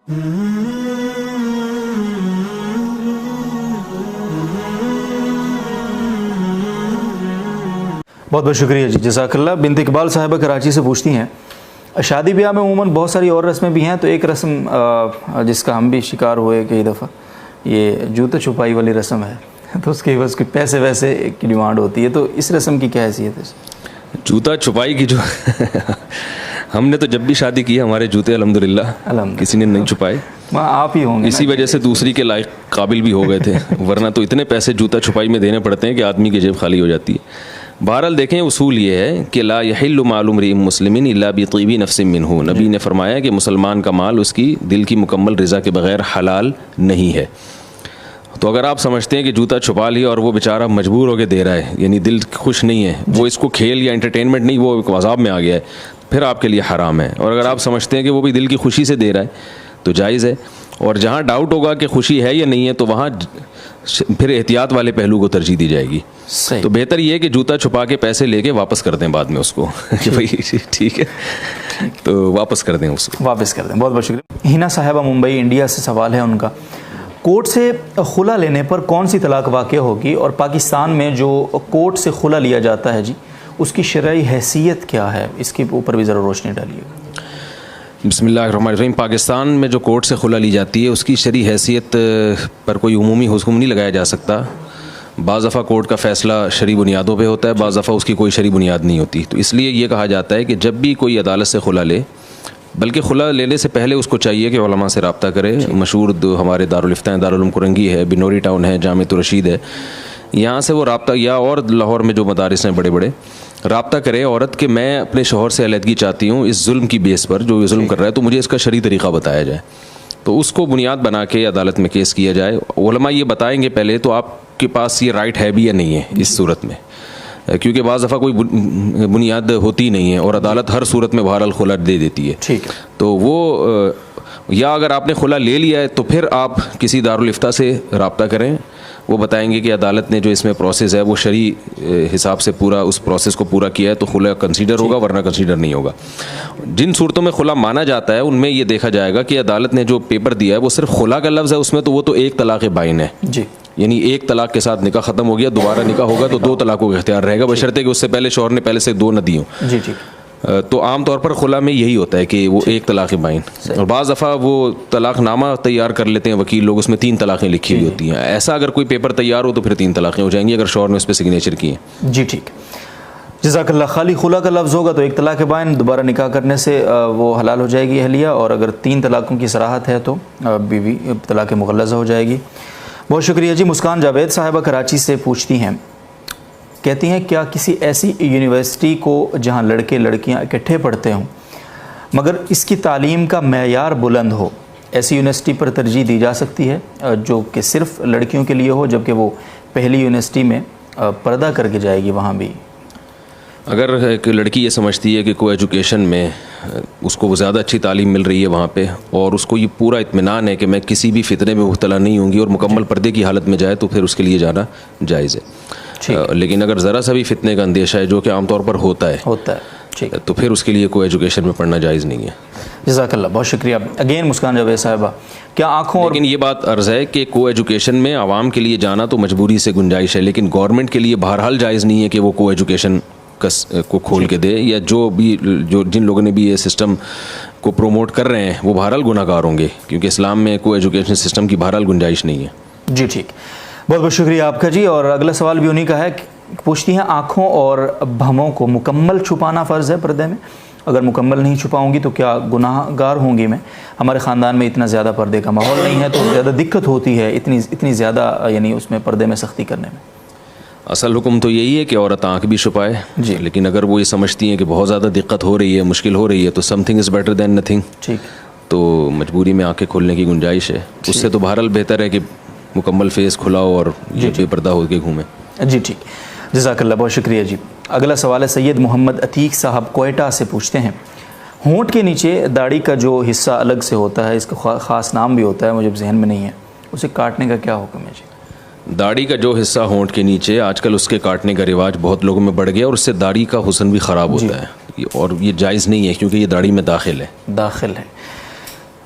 بہت بہت شکریہ جی، جزاک اللہ۔ بنت اقبال صاحبہ کراچی سے پوچھتی ہیں، شادی بیاہ میں عموماً بہت ساری اور رسمیں بھی ہیں، تو ایک رسم جس کا ہم بھی شکار ہوئے کئی دفعہ، یہ جوتا چھپائی والی رسم ہے، تو اس کے بس پیسے ویسے کی ڈیمانڈ ہوتی ہے، تو اس رسم کی کیا حیثیت ہے؟ جوتا چھپائی کی جو ہم نے تو جب بھی شادی کی ہمارے جوتے الحمدللہ کسی نے نہیں چھپائے، آپ ہی ہوں گے، اسی وجہ سے دوسری کے لائق قابل بھی ہو گئے تھے، ورنہ تو اتنے پیسے جوتا چھپائی میں دینے پڑتے ہیں کہ آدمی کی جیب خالی ہو جاتی ہے۔ بہرحال دیکھیں، اصول یہ ہے کہ لا یحل مال امرئ مسلم الا بطیب نفس منہ، نبی نے فرمایا کہ مسلمان کا مال اس کی دل کی مکمل رضا کے بغیر حلال نہیں ہے۔ تو اگر آپ سمجھتے ہیں کہ جوتا چھپا لیا اور وہ بیچارہ مجبور ہو کے دے رہا ہے، یعنی دل خوش نہیں ہے، وہ اس کو کھیل یا انٹرٹینمنٹ نہیں، وہ ایک عذاب میں آ گیا ہے، پھر آپ کے لیے حرام ہے۔ اور اگر آپ سمجھتے ہیں کہ وہ بھی دل کی خوشی سے دے رہا ہے تو جائز ہے، اور جہاں ڈاؤٹ ہوگا کہ خوشی ہے یا نہیں ہے تو وہاں پھر احتیاط والے پہلو کو ترجیح دی جائے گی۔ تو بہتر یہ ہے کہ جوتا چھپا کے پیسے لے کے واپس کر دیں بعد میں اس کو کہ بھائی ٹھیک ہے، تو واپس کر دیں اس کو، واپس کر دیں۔ بہت بہت شکریہ۔ ہینا صاحبہ ممبئی انڈیا سے سوال ہے ان کا، کورٹ سے خلا لینے پر کون سی طلاق واقع ہوگی، اور پاکستان میں جو کورٹ سے خلا لیا جاتا ہے جی اس کی شرعی حیثیت کیا ہے، اس کے اوپر بھی ذرا روشنی ڈالیے گا۔ بسم اللہ الرحمن الرحیم۔ پاکستان میں جو کورٹ سے خلا لی جاتی ہے اس کی شرعی حیثیت پر کوئی عمومی حکم نہیں لگایا جا سکتا۔ بعض دفعہ کورٹ کا فیصلہ شرعی بنیادوں پہ ہوتا ہے، بعض دفعہ اس کی کوئی شرعی بنیاد نہیں ہوتی، تو اس لیے یہ کہا جاتا ہے کہ جب بھی کوئی عدالت سے خلا لے، بلکہ خلا لینے سے پہلے اس کو چاہیے کہ علماء سے رابطہ کرے۔ مشہور ہمارے دارالفتہ ہیں، دارالعلوم کرنگی ہے، بنوری ٹاؤن ہے، جامعۃ الرشید ہے، یہاں سے وہ رابطہ، یا اور لاہور میں جو مدارس ہیں بڑے بڑے، رابطہ کرے عورت کہ میں اپنے شوہر سے علیحدگی چاہتی ہوں اس ظلم کی بیس پر، جو ظلم کر رہا ہے، تو مجھے اس کا شرعی طریقہ بتایا جائے، تو اس کو بنیاد بنا کے عدالت میں کیس کیا جائے۔ علماء یہ بتائیں گے پہلے تو آپ کے پاس یہ رائٹ ہے بھی یا نہیں ہے اس صورت میں، کیونکہ بعض دفعہ کوئی بنیاد ہوتی نہیں ہے اور عدالت ہر صورت میں بہرحال خلا دے دیتی ہے، ٹھیک ہے، تو وہ یا اگر آپ نے خلا لے لیا ہے تو پھر آپ کسی دارالفتہ سے رابطہ کریں، وہ بتائیں گے کہ عدالت نے جو اس میں پروسیس ہے وہ شرعی حساب سے پورا اس پروسیس کو پورا کیا ہے تو خلا کنسیڈر ہوگا، ورنہ کنسیڈر نہیں ہوگا۔ جن صورتوں میں خلا مانا جاتا ہے ان میں یہ دیکھا جائے گا کہ عدالت نے جو پیپر دیا ہے وہ صرف خلا کا لفظ ہے اس میں، تو وہ تو ایک طلاق بائن ہے، جی، یعنی ایک طلاق کے ساتھ نکاح ختم ہو گیا، دوبارہ نکاح ہوگا تو دو طلاقوں کا اختیار رہے گا، بشرطے کہ اس سے پہلے شوہر نے پہلے سے دو نہ دی ہوں، جی ٹھیک۔ تو عام طور پر خلا میں یہی ہوتا ہے کہ وہ ایک طلاق بائن، اور بعض دفعہ وہ طلاق نامہ تیار کر لیتے ہیں وکیل لوگ، اس میں 3 طلاقیں لکھی ہوئی ہوتی ہیں، ایسا اگر کوئی پیپر تیار ہو تو پھر 3 طلاقیں ہو جائیں گی اگر شوہر نے اس پہ سگنیچر کی ہیں، جی ٹھیک۔ جزاک اللہ۔ خالی خلا کا لفظ ہوگا تو ایک طلاق بائن، دوبارہ نکاح کرنے سے وہ حلال ہو جائے گی اہلیہ، اور اگر 3 طلاقوں کی صراحت ہے تو بیوی طلاق مغلظہ ہو جائے گی۔ بہت شکریہ جی۔ مسکان جاوید صاحبہ کراچی سے پوچھتی ہیں، کہتی ہیں کیا کسی ایسی یونیورسٹی کو جہاں لڑکے لڑکیاں اکٹھے پڑھتے ہوں مگر اس کی تعلیم کا معیار بلند ہو، ایسی یونیورسٹی پر ترجیح دی جا سکتی ہے جو کہ صرف لڑکیوں کے لیے ہو، جبکہ وہ پہلی یونیورسٹی میں پردہ کر کے جائے گی وہاں بھی؟ اگر ایک لڑکی یہ سمجھتی ہے کہ کو ایجوکیشن میں اس کو زیادہ اچھی تعلیم مل رہی ہے وہاں پہ، اور اس کو یہ پورا اطمینان ہے کہ میں کسی بھی فتنے میں مبتلا نہیں ہوں گی، اور مکمل پردے کی حالت میں جائے، تو پھر اس کے لیے جانا جائز ہے۔ لیکن اگر ذرا سا بھی فتنے کا اندیشہ ہے، جو کہ عام طور پر ہوتا ہے، تو پھر اس کے لیے کو ایجوکیشن میں پڑھنا جائز نہیں ہے۔ جزاک اللہ، بہت شکریہ۔ اگین مسکان جاوید صاحبہ، کیا آنکھوں اور لیکن یہ بات عرض ہے کہ کو ایجوکیشن میں عوام کے لیے جانا تو مجبوری سے گنجائش ہے، لیکن گورنمنٹ کے لیے بہرحال جائز نہیں ہے کہ وہ کو ایجوکیشن کو کھول کے دے، یا جو جن لوگوں نے بھی یہ سسٹم کو پروموٹ کر رہے ہیں وہ بہرحال گناہ گار ہوں گے، کیونکہ اسلام میں کو ایجوکیشن سسٹم کی بہرحال گنجائش نہیں ہے۔ جی ٹھیک، بہت بہت شکریہ آپ کا جی۔ اور اگلا سوال بھی انہی کا ہے، پوچھتی ہیں آنکھوں اور بھموں کو مکمل چھپانا فرض ہے پردے میں؟ اگر مکمل نہیں چھپاؤں گی تو کیا گناہ گار ہوں گی میں؟ ہمارے خاندان میں اتنا زیادہ پردے کا ماحول نہیں ہے تو زیادہ دقت ہوتی ہے اتنی زیادہ یعنی اس میں پردے میں سختی کرنے میں۔ اصل حکم تو یہی ہے کہ عورت آنکھ بھی چھپائے جی، لیکن اگر وہ یہ سمجھتی ہیں کہ بہت زیادہ دقت ہو رہی ہے، مشکل ہو رہی ہے، تو some thing is better than nothing, ٹھیک، تو مجبوری میں آنکھیں کھولنے کی گنجائش ہے، اس سے تو بہرحال بہتر ہے کہ مکمل فیس کھلا ہو اور یہ بے پردہ ہو کے گھومے۔ جی ٹھیک، جزاک اللہ، بہت شکریہ جی۔ اگلا سوال ہے سید محمد عتیق صاحب کوئٹہ سے پوچھتے ہیں، ہونٹ کے نیچے داڑھی کا جو حصہ الگ سے ہوتا ہے، اس کا خاص نام بھی ہوتا ہے، مجھے ذہن میں نہیں ہے، اسے کاٹنے کا کیا حکم ہے جی؟ داڑھی کا جو حصہ ہونٹ کے نیچے، آج کل اس کے کاٹنے کا رواج بہت لوگوں میں بڑھ گیا، اور اس سے داڑھی کا حسن بھی خراب ہوتا ہے، اور یہ جائز نہیں ہے کیونکہ یہ داڑھی میں داخل ہے۔